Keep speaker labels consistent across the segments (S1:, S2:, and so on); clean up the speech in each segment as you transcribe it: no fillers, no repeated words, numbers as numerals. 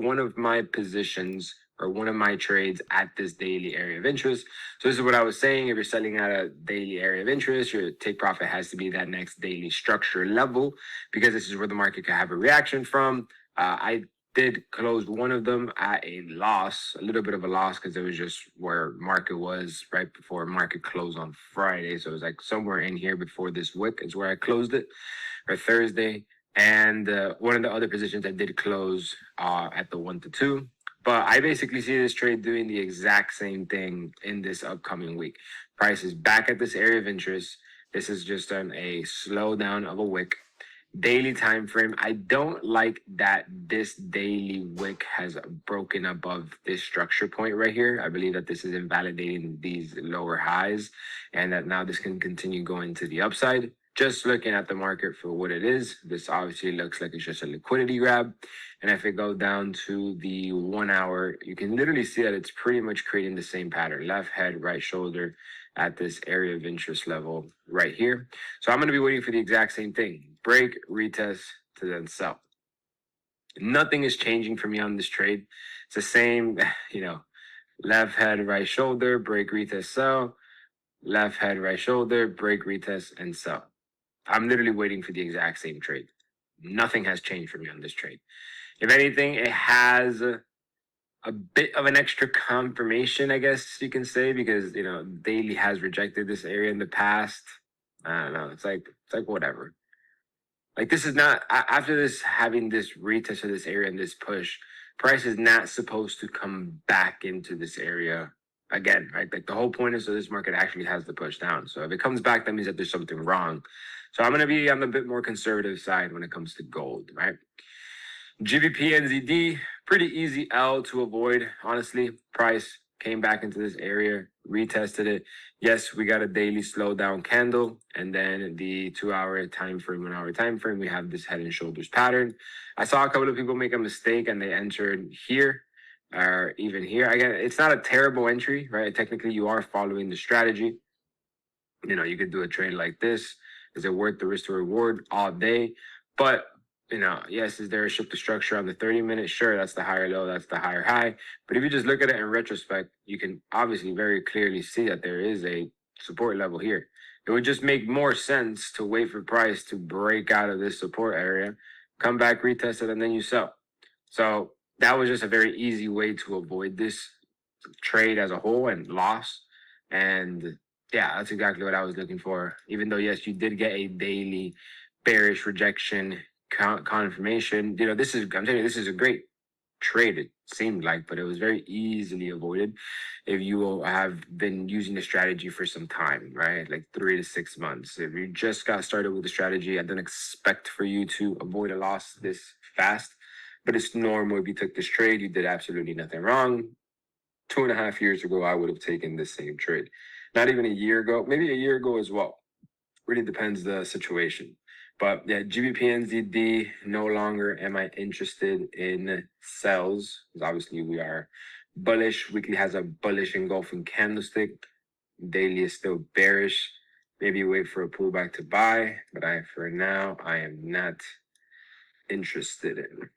S1: one of my positions or one of my trades at this daily area of interest. So this is what I was saying. If you're selling at a daily area of interest, your take profit has to be that next daily structure level, because this is where the market could have a reaction from. I did close one of them at a loss, a little bit of a loss, because it was just where market was right before market closed on Friday. So it was like somewhere in here before this wick is where I closed it, or Thursday. And one of the other positions I did close at the 1 to 2. But I basically see this trade doing the exact same thing in this upcoming week. Price is back at this area of interest. This is just a slowdown of a wick. Daily time frame, I don't like that this daily wick has broken above this structure point right here. I believe that this is invalidating these lower highs, and that now this can continue going to the upside. Just looking at the market for what it is, this obviously looks like it's just a liquidity grab. And if it goes down to the 1 hour, you can literally see that it's pretty much creating the same pattern. Left head, right shoulder at this area of interest level right here. So I'm going to be waiting for the exact same thing. Break, retest, to then sell. Nothing is changing for me on this trade. It's the same, left head, right shoulder, break, retest, sell. Left head, right shoulder, break, retest, and sell. I'm literally waiting for the exact same trade. Nothing has changed for me on this trade. If anything, it has a bit of an extra confirmation, I guess you can say, because daily has rejected this area in the past. I don't know. It's like whatever. Like, this is not, after this, having this retest of this area and this push, price is not supposed to come back into this area again, right? Like, the whole point is that this market actually has the push down. So if it comes back, that means that there's something wrong. So I'm going to be on the bit more conservative side when it comes to gold, right? GBP NZD, pretty easy L to avoid, honestly. Price came back into this area, retested it. Yes, we got a daily slowdown candle, and then the 2 hour time frame, 1 hour time frame, we have this head and shoulders pattern. I saw a couple of people make a mistake and they entered here or even here. Again, it's not a terrible entry, right? Technically, you are following the strategy. You could do a trade like this. Is it worth the risk to reward all day? But yes, is there a shift to structure on the 30-minute? Sure, that's the higher low, that's the higher high. But if you just look at it in retrospect, you can obviously very clearly see that there is a support level here. It would just make more sense to wait for price to break out of this support area, come back, retest it, and then you sell. So that was just a very easy way to avoid this trade as a whole and loss. And yeah, that's exactly what I was looking for. Even though, yes, you did get a daily bearish rejection confirmation. I'm telling you, this is a great trade, it seemed like, but it was very easily avoided if you have been using the strategy for some time, right? Like 3 to 6 months. If you just got started with the strategy, I don't expect for you to avoid a loss this fast, but it's normal. If you took this trade, you did absolutely nothing wrong. 2.5 years ago, I would have taken the same trade. Not even a year ago, maybe a year ago as well. Really depends the situation. But yeah, GBP NZD, no longer am I interested in sells, because obviously we are bullish. Weekly has a bullish engulfing candlestick. Daily is still bearish. Maybe wait for a pullback to buy, but for now, I am not interested in.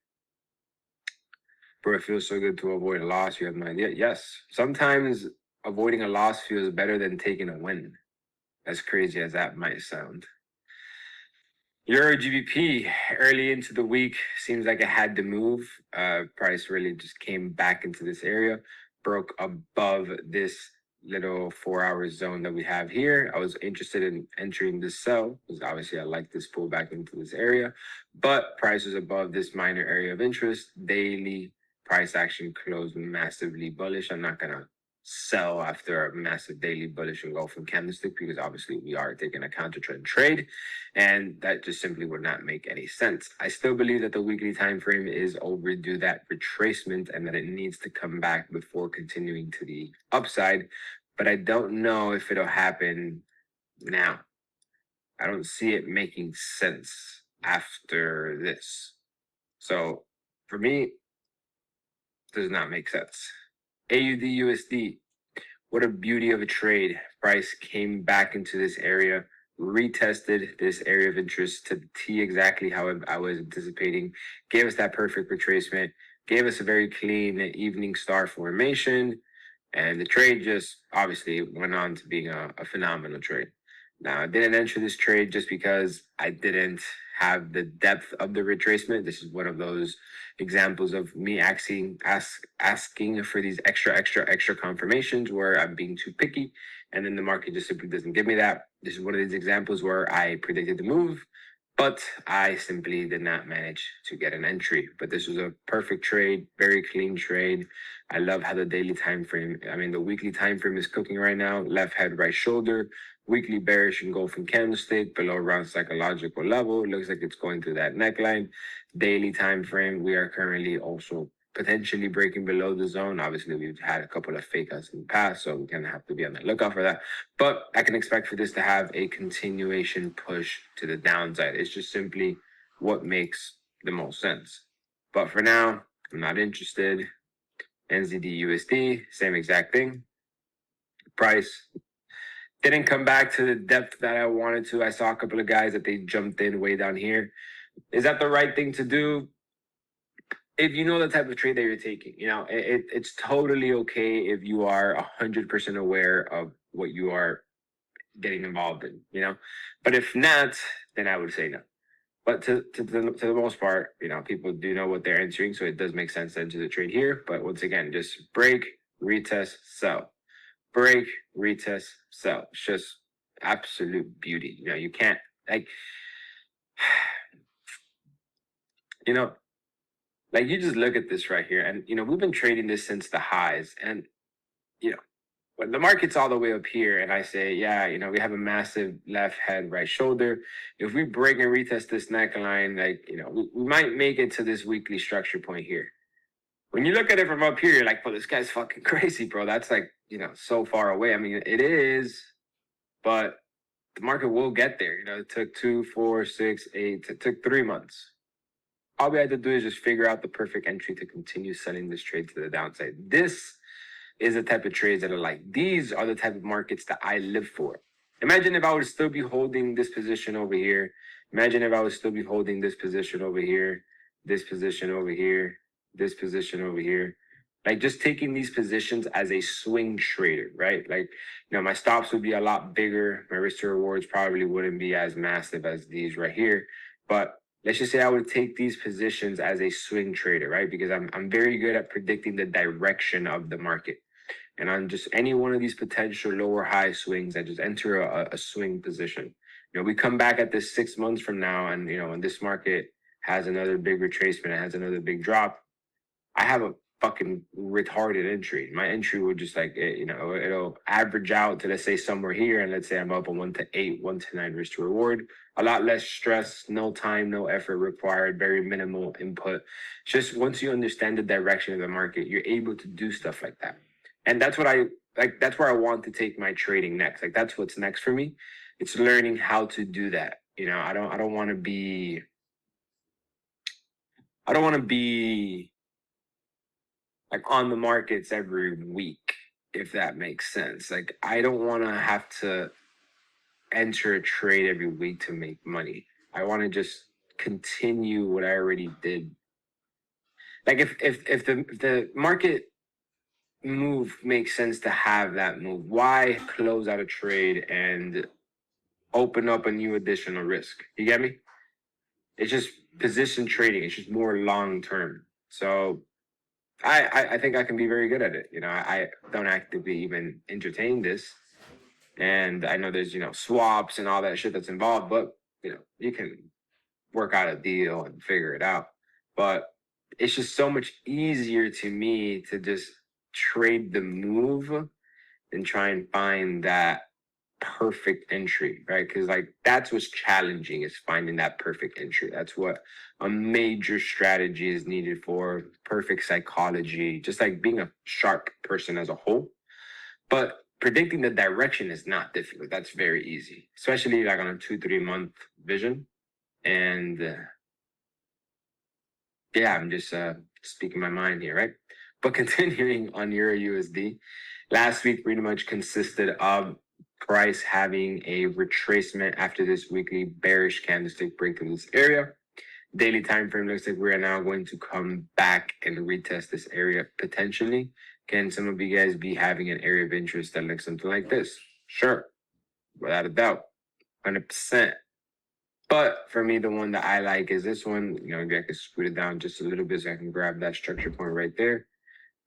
S1: Bro, it feels so good to avoid a loss. You have no idea. Yes, sometimes avoiding a loss feels better than taking a win. As crazy as that might sound. Euro GBP early into the week seems like it had to move. Price really just came back into this area, broke above this little 4 hour zone that we have here. I was interested in entering this sell because obviously I like this pullback into this area, but price was above this minor area of interest. Daily price action closed massively bullish. I'm not gonna sell after a massive daily bullish engulfing candlestick because obviously we are taking a counter trend trade, and that just simply would not make any sense. I still believe that the weekly time frame is overdue that retracement and that it needs to come back before continuing to the upside, but I don't know if it'll happen now. I don't see it making sense after this. So for me, it does not make sense. AUD USD, what a beauty of a trade. Price came back into this area, retested this area of interest to the T exactly how I was anticipating, gave us that perfect retracement, gave us a very clean evening star formation, and the trade just obviously went on to being a phenomenal trade. Now, I didn't enter this trade just because I didn't have the depth of the retracement. This is one of those examples of me asking for these extra confirmations where I'm being too picky, and then the market just simply doesn't give me that. This is one of these examples where I predicted the move, but I simply did not manage to get an entry. But this was a perfect trade, very clean trade. I love how the daily time frame, the weekly time frame is cooking right now. Left head, right shoulder, weekly bearish engulfing candlestick below around psychological level. It looks like it's going through that neckline. Daily time frame, we are currently also potentially breaking below the zone. Obviously, we've had a couple of fake outs in the past, so we kind of have to be on the lookout for that. But I can expect for this to have a continuation push to the downside. It's just simply what makes the most sense. But for now, I'm not interested. NZD USD, same exact thing. Price didn't come back to the depth that I wanted to. I saw a couple of guys that they jumped in way down here. Is that the right thing to do? If you know the type of trade that you're taking, it's totally okay if you are 100% aware of what you are getting involved in, But if not, then I would say no. But to the most part, people do know what they're entering, so it does make sense to enter the trade here. But once again, just break, retest, sell. Break, retest, sell. It's just absolute beauty. You can't, you just look at this right here, and we've been trading this since the highs, and when the market's all the way up here, and I say, yeah, we have a massive left head, right shoulder. If we break and retest this neckline, we might make it to this weekly structure point here. When you look at it from up here, you're like, well, this guy's fucking crazy, bro. That's so far away. I mean, it is, but the market will get there. It took 2, 4, 6, 8. It took 3 months. All we had to do is just figure out the perfect entry to continue selling this trade to the downside. This is the type of trades that are like, these are the type of markets that I live for. Imagine if I would still be holding this position over here. Imagine if I would still be holding this position over here, this position over here, this position over here. Just taking these positions as a swing trader, right? My stops would be a lot bigger. My risk to rewards probably wouldn't be as massive as these right here. But let's just say I would take these positions as a swing trader, right? Because I'm very good at predicting the direction of the market. And on just any one of these potential lower high swings, I just enter a swing position. We come back at this 6 months from now, and when this market has another big retracement, it has another big drop, I have a fucking retarded entry. My entry would just it'll average out to, let's say, somewhere here, and let's say I'm up a 1 to 8, 1 to 9 risk to reward. A lot less stress, no time, no effort required, very minimal input. Just once you understand the direction of the market, you're able to do stuff like that. And that's what that's where I want to take my trading next. That's what's next for me. It's learning how to do that. I don't want to be on the markets every week, if that makes sense. I don't want to have to enter a trade every week to make money. I want to just continue what I already did. If the market move makes sense to have that move, why close out a trade and open up a new additional risk? You get me? It's just position trading. It's just more long term. So I think I can be very good at it. I don't actively even entertain this. And I know there's, swaps and all that shit that's involved, but, you can work out a deal and figure it out. But it's just so much easier to me to just trade the move and try and find that perfect entry, right? Because that's what's challenging, is finding that perfect entry. That's what a major strategy is needed for, perfect psychology, just being a sharp person as a whole. But predicting the direction is not difficult. That's very easy, especially on a 2-3 month vision. And yeah, I'm just speaking my mind here, right? But continuing on Euro USD, last week pretty much consisted of price having a retracement after this weekly bearish candlestick break through this area. Daily time frame looks like we're now going to come back and retest this area potentially. Can some of you guys be having an area of interest that looks something like this? Sure, without a doubt, 100%. But for me, the one that I like is this one. You know, maybe I can scoot it down just a little bit so I can grab that structure point right there.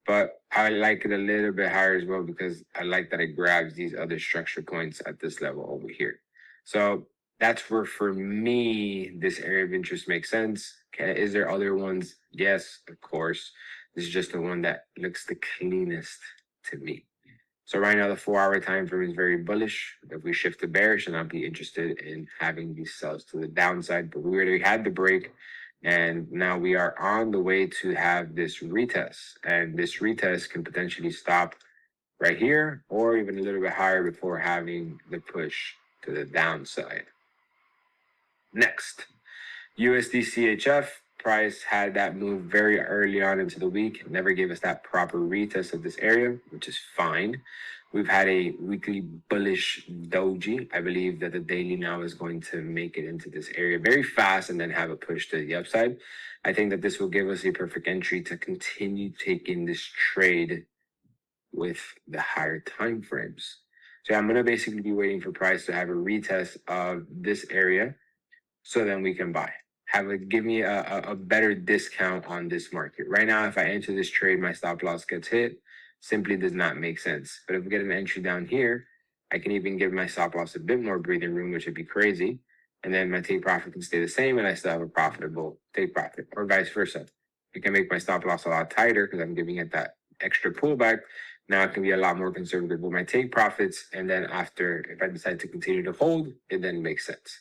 S1: But I like it a little bit higher as well because I like that it grabs these other structure points at this level over here. So that's where, for me, this area of interest makes sense. Okay, is there other ones? Yes, of course. This is just the one that looks the cleanest to me. So right now, the 4-hour time frame is very bullish. If we shift to bearish, then I'll be interested in having these sells to the downside. But we already had the break, and now we are on the way to have this retest. And this retest can potentially stop right here or even a little bit higher before having the push to the downside. Next, USD CHF price had that move very early on into the week, never gave us that proper retest of this area, which is fine. We've had a weekly bullish doji. I believe that the daily now is going to make it into this area very fast and then have a push to the upside. I think that this will give us a perfect entry to continue taking this trade with the higher time frames. So I'm going to basically be waiting for price to have a retest of this area so then we can buy. Give me a better discount on this market. Right now, if I enter this trade, my stop loss gets hit. Simply does not make sense. But if we get an entry down here, I can even give my stop loss a bit more breathing room, which would be crazy. And then my take profit can stay the same and I still have a profitable take profit, or vice versa. I can make my stop loss a lot tighter because I'm giving it that extra pullback. Now I can be a lot more conservative with my take profits. And then after, if I decide to continue to hold, it then makes sense.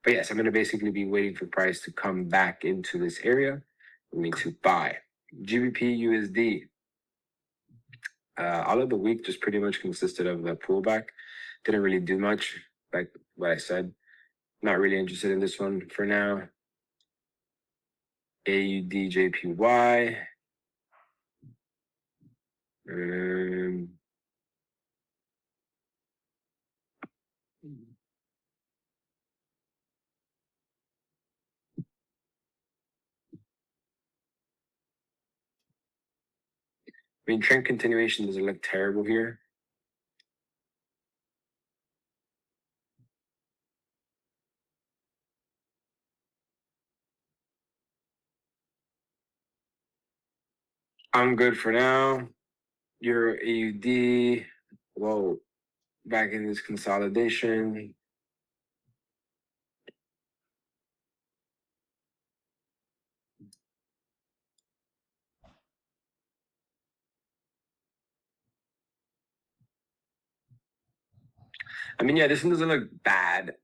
S1: But yes, I'm going to basically be waiting for price to come back into this area for me to buy. GBP USD. All of the week just pretty much consisted of the pullback. Didn't really do much, like what I said. Not really interested in this one for now. AUD JPY. I mean, trend continuation doesn't look terrible here. I'm good for now. Euro AUD. Whoa. Back in this consolidation. I mean, yeah, this one doesn't look bad.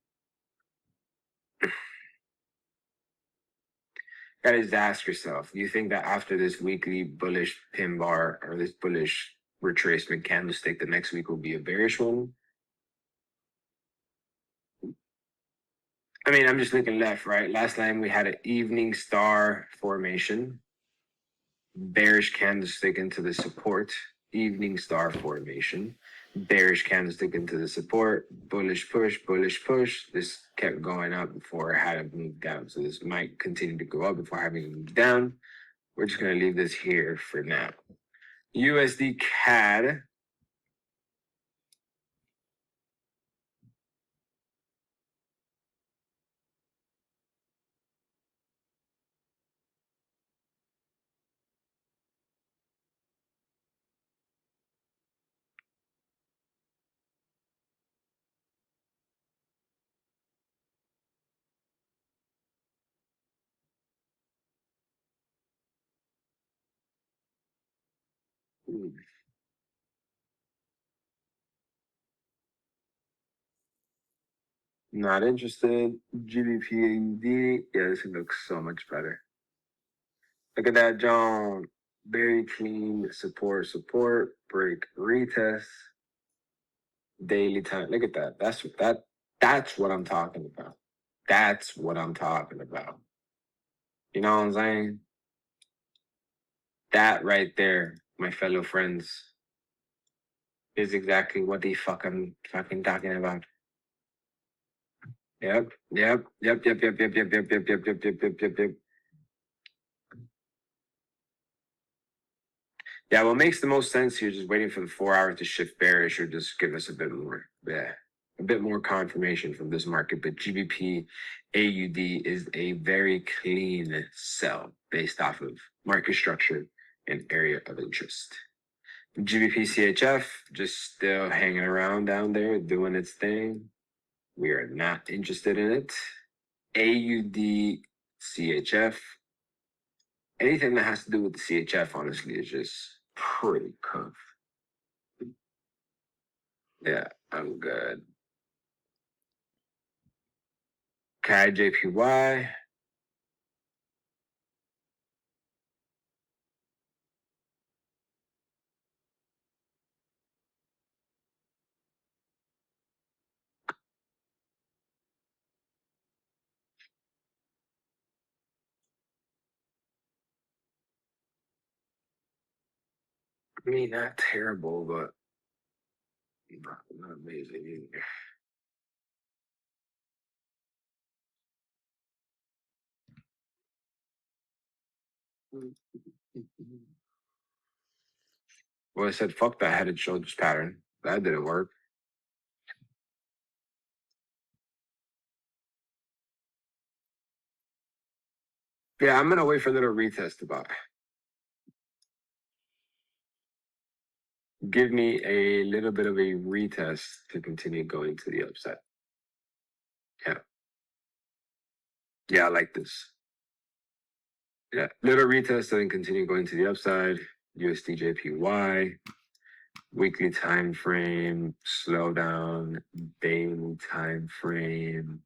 S1: Gotta just ask yourself, do you think that after this weekly bullish pin bar or this bullish retracement candlestick, the next week will be a bearish one? I mean, I'm just looking left, right? Last time we had an evening star formation, bearish candlestick into the support, evening star formation, bearish candlestick into the support, bullish push, bullish push. This kept going up before it had to move down. So this might continue to go up before having to move down. We're just going to leave this here for now. USD CAD. Not interested. GBP. Yeah, this looks so much better. Look at that, John. Very clean support, break, retest, daily time. Look at that. That's what I'm talking about. That's what I'm talking about. You know what I'm saying? That right there, my fellow friends, is exactly what the fuck I'm fucking talking about. Yep. Yep. Yep. Yep. Yep. Yep. Yep. Yep. Yep. Yep. Yep. Yep. Yep. Yep. Yep. Yeah. What makes the most sense here? Just waiting for the 4 hour to shift bearish, or just give us a bit more. Yeah. A bit more confirmation from this market. But GBP AUD is a very clean sell based off of market structure and area of interest. GBP CHF just still hanging around down there doing its thing. We are not interested in it. AUD CHF. Anything that has to do with the CHF, honestly, is just pretty comf. Yeah, I'm good. CAD JPY. I mean, not terrible, but not amazing either. Well, I said, fuck that head and shoulders pattern. That didn't work. Yeah, I'm gonna wait for a little retest to buy. Give me a little bit of a retest to continue going to the upside. Yeah. Yeah, I like this. Yeah. Little retest and then continue going to the upside. USD JPY. Weekly time frame, slow down, daily time frame.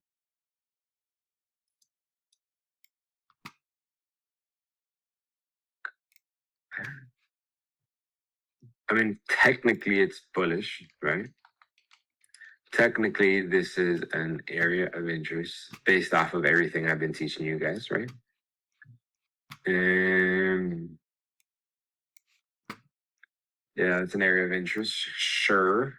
S1: I mean, technically it's bullish, right? Technically, this is an area of interest based off of everything I've been teaching you guys, right? And yeah, it's an area of interest, sure.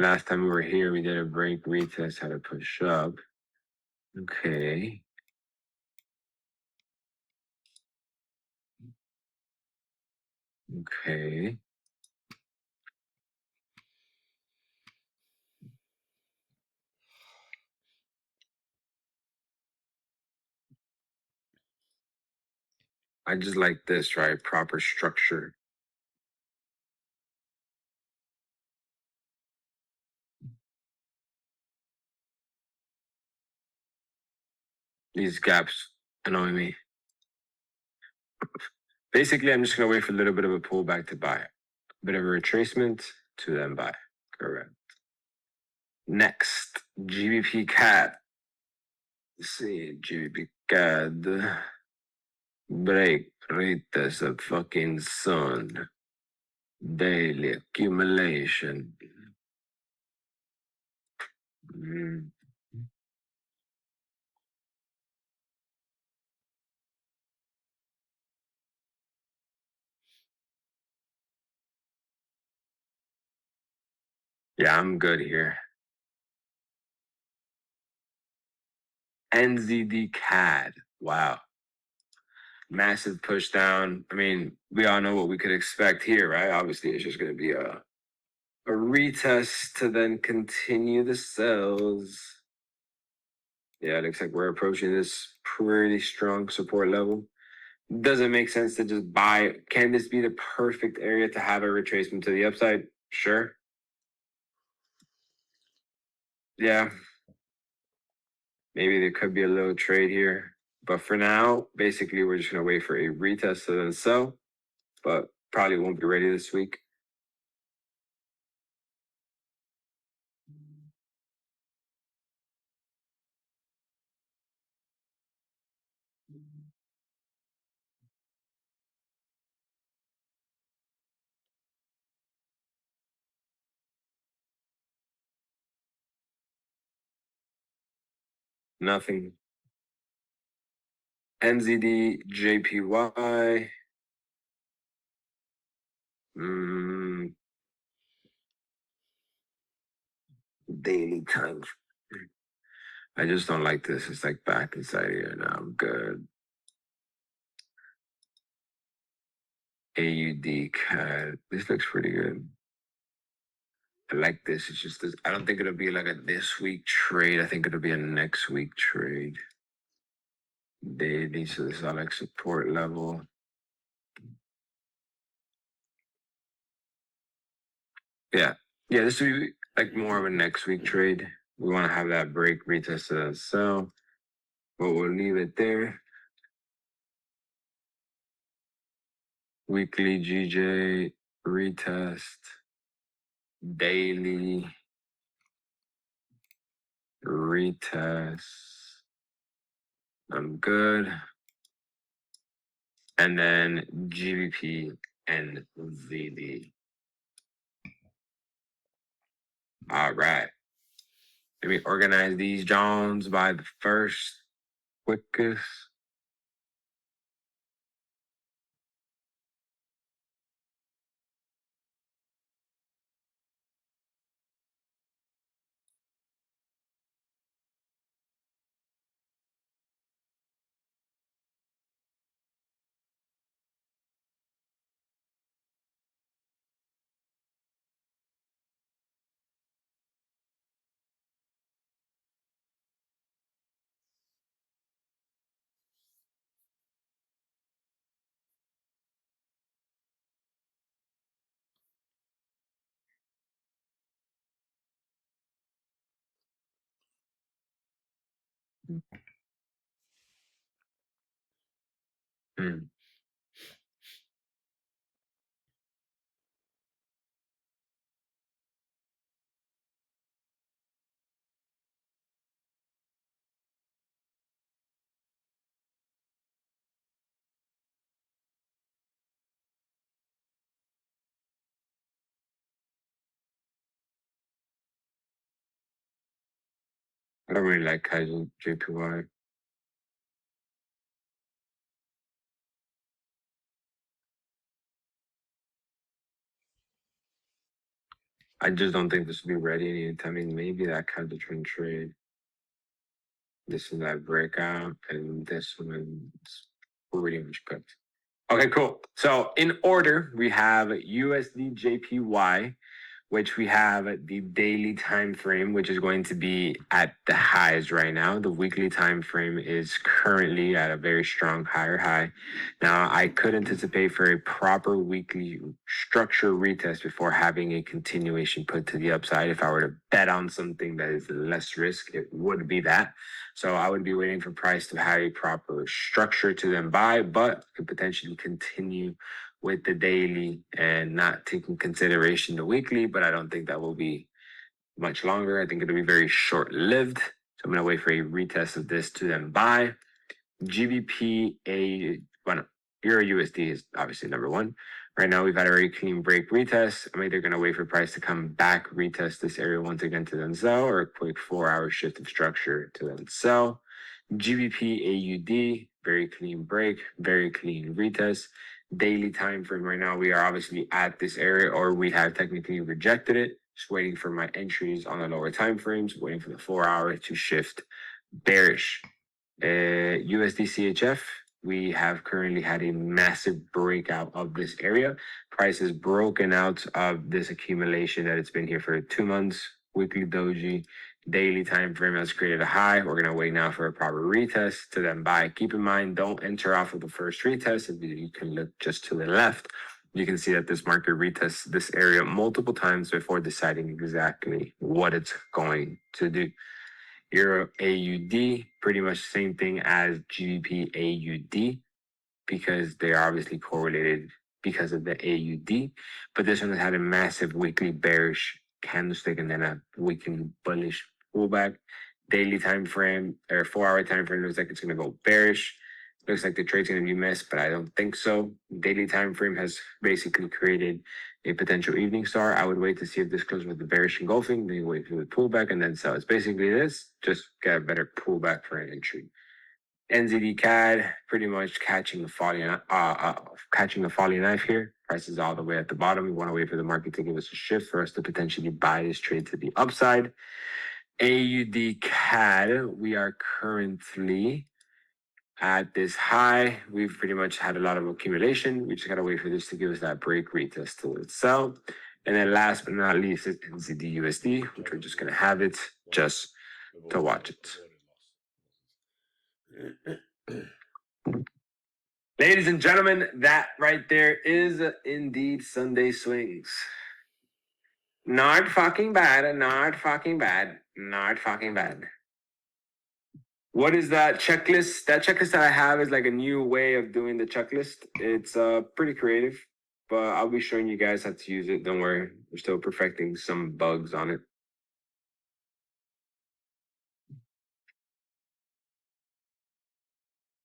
S1: Last time we were here, we did a break retest, had to push up. Okay. Okay. I just like this, right? Proper structure. These gaps annoy me. Basically, I'm just going to wait for a little bit of a pullback to buy. A bit of a retracement to then buy. Correct. Next, GBP CAD. Let's see, GBP CAD. Break rate as a fucking sun. Daily accumulation. Mm. Yeah, I'm good here. NZD CAD. Wow. Massive push down. I mean, we all know what we could expect here, right? Obviously, it's just going to be a retest to then continue the sells. Yeah, it looks like we're approaching this pretty strong support level. Doesn't make sense to just buy. Can this be the perfect area to have a retracement to the upside? Sure. Yeah. Maybe there could be a little trade here. But for now, basically, we're just going to wait for a retest to then sell. But probably won't be ready this week. Nothing. NZD, JPY. Daily time. I just don't like this. It's like back inside here now. I'm good. AUD CAD. This looks pretty good. I like this. It's just this. I don't think it'll be like a this week trade. I think it'll be a next week trade. Daily. So this is all like support level. Yeah. Yeah, this would be like more of a next week trade. We want to have that break retest to that sell, but we'll leave it there. Weekly GJ retest, daily retest. I'm good. And then GBP and ZD. All right. Let me organize these Jones by the first quickest. Hmm. I don't really like Kaizen JPY. I just don't think this will be ready anytime. I mean, maybe that kind of trend trade. This is that breakout, and this one's pretty much cooked. Okay, cool. So in order, we have USD JPY, which we have the daily time frame, which is going to be at the highs right now. The weekly time frame is currently at a very strong higher high. Now, I could anticipate for a proper weekly structure retest before having a continuation put to the upside. If I were to bet on something that is less risk, it would be that. So I would be waiting for price to have a proper structure to then buy, but could potentially continue with the daily and not taking consideration the weekly, but I don't think that will be much longer. I think it'll be very short lived. So I'm going to wait for a retest of this to then buy. GBP, Euro USD is obviously number one. Right now, we've had a very clean break retest. I'm either going to wait for price to come back, retest this area once again to then sell, or a quick 4-hour shift of structure to then sell. GBP AUD, very clean break, very clean retest. Daily time frame right now, we are obviously at this area, or we have technically rejected it. Just waiting for my entries on the lower time frames, waiting for the 4-hour to shift bearish. USD CHF, we have currently had a massive breakout of this area. Price is broken out of this accumulation that it's been here for 2 months. Weekly doji, daily time frame has created a high. We're going to wait now for a proper retest to then buy. Keep in mind, don't enter off of the first retest. You can look just to the left. You can see that this market retests this area multiple times before deciding exactly what it's going to do. Euro AUD, pretty much same thing as GBP AUD, because they are obviously correlated because of the AUD. But this one has had a massive weekly bearish candlestick and then a weekly bullish pullback. Daily time frame or 4-hour time frame looks like it's going to go bearish. Looks like the trade's going to be missed, but I don't think so. Daily time frame has basically created a potential evening star. I would wait to see if this closes with the bearish engulfing, then you wait for the pullback and then sell. It's basically this, just get a better pullback for an entry. NZD CAD pretty much catching a falling knife here. Price is all the way at the bottom. We want to wait for the market to give us a shift for us to potentially buy this trade to the upside. AUD CAD, we are currently at this high. We've pretty much had a lot of accumulation. We just gotta wait for this to give us that break retest to itself. And then last but not least is NZD USD, which we're just gonna have it just to watch it. Ladies and gentlemen, that right there is indeed Sunday swings. Not fucking bad, not fucking bad, not fucking bad. What is that checklist? That checklist that I have is like a new way of doing the checklist. It's pretty creative, but I'll be showing you guys how to use it. Don't worry, we're still perfecting some bugs on it.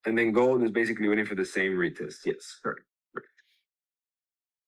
S1: And then gold is basically waiting for the same retest. Yes, correct.